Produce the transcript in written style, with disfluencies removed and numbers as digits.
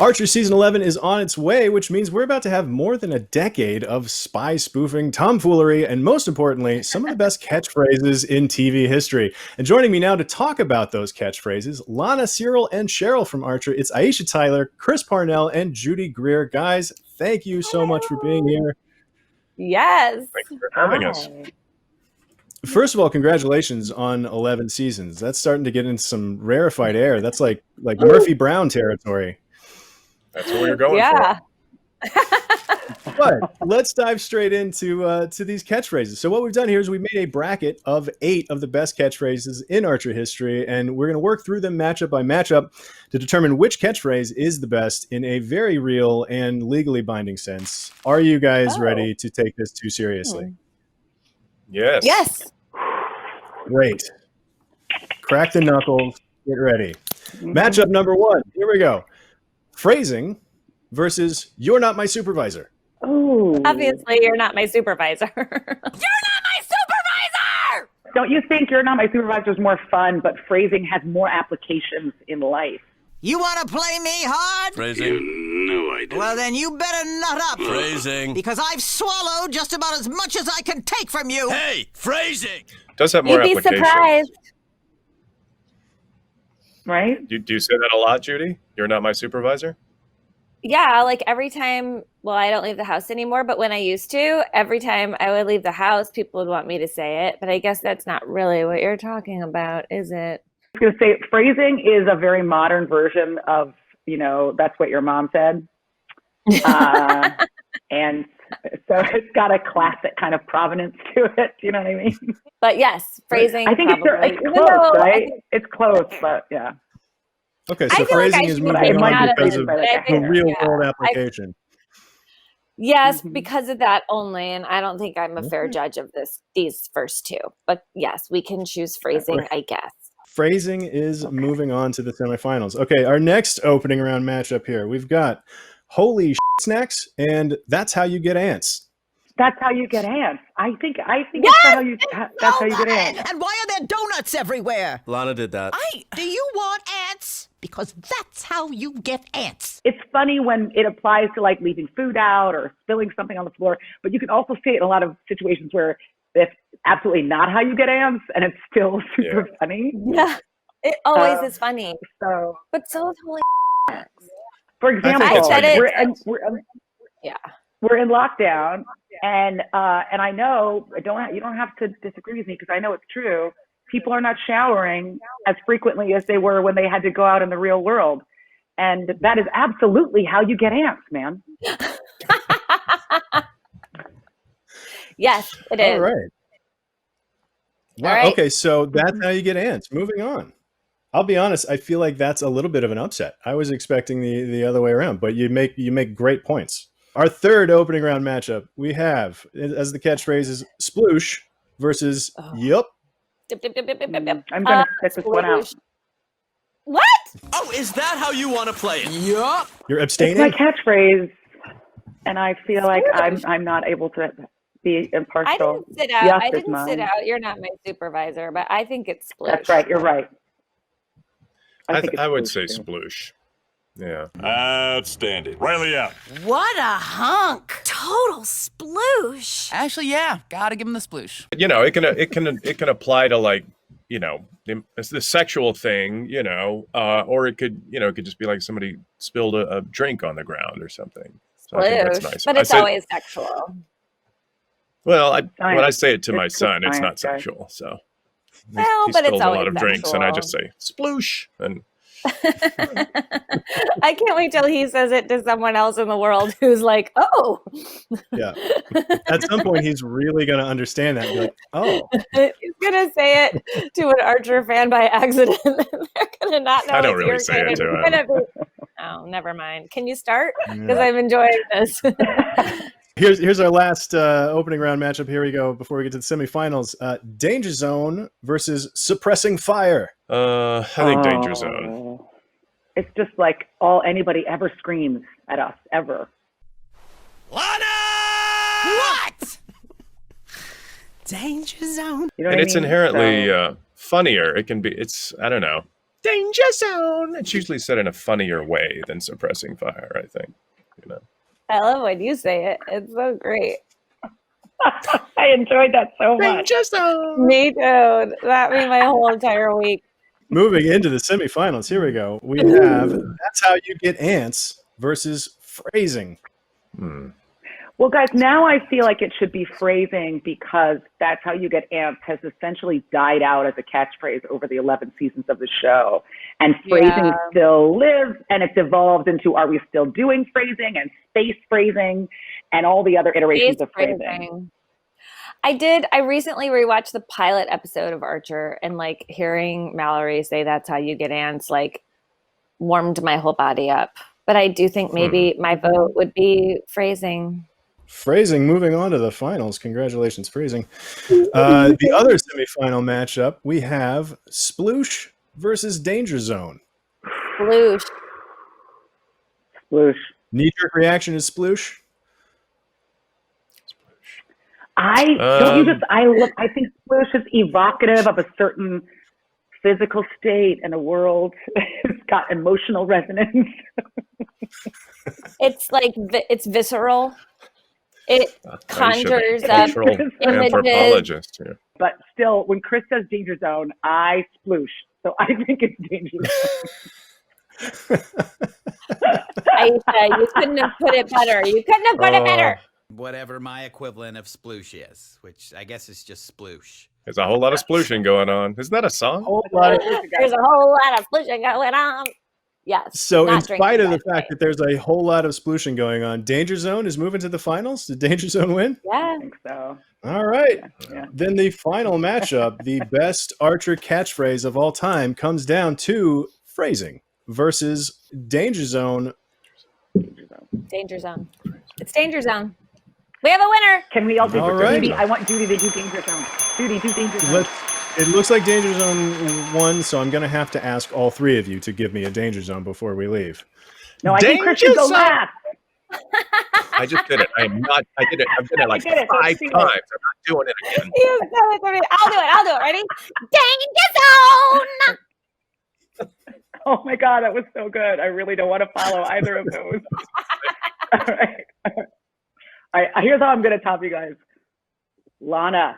Archer Season 11 is on its way, which means we're about to have more than a decade of spy spoofing, tomfoolery, and most importantly, some of the best catchphrases in TV history. And joining me now to talk about those catchphrases, Lana, Cyril, and Cheryl from Archer. It's Aisha Tyler, Chris Parnell, and Judy Greer. Guys, thank you so much for being here. Yes. Thanks for having us. First of all, congratulations on 11 seasons. That's starting to get into some rarefied air. That's like Murphy Brown territory. That's what we're going for. But let's dive straight into to these catchphrases. So what we've done here is we made a bracket of 8 of the best catchphrases in Archer history, and we're going to work through them matchup by matchup to determine which catchphrase is the best in a very real and legally binding sense. Are you guys ready to take this too seriously? Yes. Yes. Great. Crack the knuckles. Get ready. Matchup number 1. Here we go. Phrasing versus you're not my supervisor. Oh, Obviously, you're not my supervisor. You're not my supervisor! don't you think you're not my supervisor is more fun, but phrasing has more applications in life? You want to play me hard? Phrasing? No, I don't. Well, then you better nut up. Phrasing. Because I've swallowed just about as much as I can take from you. Hey, phrasing! Does have more You'd be applications. surprised. Right? Do you say that a lot, Judy? You're not my supervisor? Yeah, like every time, well, I don't leave the house anymore, but when I used to, every time I would leave the house, people would want me to say it. But I guess that's not really what you're talking about, is it? I was going to say phrasing is a very modern version of, that's what your mom said. And so it's got a classic kind of provenance to it. You know what I mean? But yes, phrasing. I think probably. it's close, right? It's close, but yeah. Okay, I so feel like phrasing I is should moving take on out of because it, of but I the think- real world application. Yes, Mhm. because of that only, and I don't think I'm a fair judge of these first two. But yes, we can choose phrasing, I guess. Phrasing is moving on to the semifinals. Okay, our next opening round matchup here, we've got holy snacks and that's how you get ants. That's how you get ants. I think Yes! that's how you get ants. And why are there donuts everywhere? Lana did that. Do you want ants? Because that's how you get ants. It's funny when it applies to like leaving food out or spilling something on the floor, but you can also say it in a lot of situations where it's absolutely not how you get ants and it's still super funny. Yeah, it always is funny. So, But so is holy for example, I said it. we're in lockdown, and I know you don't have to disagree with me because I know it's true. People are not showering as frequently as they were when they had to go out in the real world, and that is absolutely how you get ants, man. Yes, it is. All right. Wow. All right. Okay, so that's how you get ants. Moving on. I'll be honest, I feel like that's a little bit of an upset. I was expecting the other way around, but you make great points. Our third opening round matchup, we have, as the catchphrase is, Sploosh versus Yup. Dip, dip, dip, dip, dip, dip. I'm gonna spit this one out. Sploosh. What? Oh, is that how you want to play it? Yup. You're It's abstaining? my catchphrase, and I feel like I'm not able to be I impartial. didn't sit out. Yes I is didn't sit mine. out. You're not my supervisor, but I think it's Sploosh. That's right. You're right. think I would it's say Sploosh, too. Sploosh. Yeah. Outstanding. Riley out. What a hunk. Total sploosh. Actually, yeah, gotta give him the sploosh. It can apply to like, it's the sexual thing, or it could just be like somebody spilled a drink on the ground or something. So I think that's Sploosh. nice. But I it's said- always sexual. Well, when I Science. say it to my It's son, it's science, not guys. sexual. So Well, he but it's spills a lot always of drinks, and I just sexual. say sploosh, and I can't wait till he says it to someone else in the world who's like, oh. Yeah. At some point, he's really going to understand that and be like, oh. He's going to say it to an Archer fan by accident. And they're going to not know I don't it's really your say kid. it to It's him. gonna be- Oh, never mind. Can you start? Because Yeah. I'm enjoying this. Here's our last opening round matchup. Here we go before we get to the semifinals. Danger Zone versus Suppressing Fire. I think Danger Zone. Oh. It's just like all anybody ever screams at us ever. Lana! What? Danger zone. You know And what it's I mean? inherently So- funnier. It can be. I don't know. Danger zone. It's usually said in a funnier way than suppressing fire, I think. I love when you say it. It's so great. I enjoyed that so much. Danger zone. Me too. That made my whole entire week. Moving into the semifinals, here we go. We have That's How You Get Ants versus Phrasing. Well, guys, now I feel like it should be phrasing because That's How You Get Ants has essentially died out as a catchphrase over the 11 seasons of the show. And phrasing still lives, and it's evolved into are we still doing phrasing and space phrasing and all the other iterations of phrasing. I recently rewatched the pilot episode of Archer, and like hearing Mallory say that's how you get ants like warmed my whole body up. But I do think maybe my vote would be phrasing. Phrasing moving on to the finals. Congratulations, Phrasing. The other semifinal matchup, we have Sploosh versus Danger Zone. Sloosh. Sploosh. Knee-jerk reaction is Sploosh. I think Sploosh is evocative of a certain physical state and a world. It's got emotional resonance. It's like it's visceral. It conjures up images. Anthropologist. Yeah. But still, when Chris says Danger Zone, I sploosh. So I think it's Danger Zone. Aisha, you couldn't have put it better. You couldn't have put it better. Whatever my equivalent of sploosh is, which I guess is just sploosh. There's a whole lot of splooshing going on. Isn't that a song? There's a whole lot of splooshing going on. Yes. So in spite of the fact that there's a whole lot of splooshing going on, Danger Zone is moving to the finals. Did Danger Zone win? Yeah. I think so. All right. Yeah. Then the final matchup, the best Archer catchphrase of all time, comes down to Phrasing versus Danger Zone. Danger Zone. It's Danger Zone. We have a winner. Can we all do right. Judy? I want Judy to do Danger Zone. Judy, do Danger Zone. It looks like Danger Zone won, so I'm going to have to ask all three of you to give me a Danger Zone before we leave. No, I think Chris should go last. I just did it. I did it. I've done it like 5 times. I'm not doing it again. I'll do it. Ready? Danger Zone. Oh my God, that was so good. I really don't want to follow either of those. All right. Here's how I'm going to top you guys. Lana.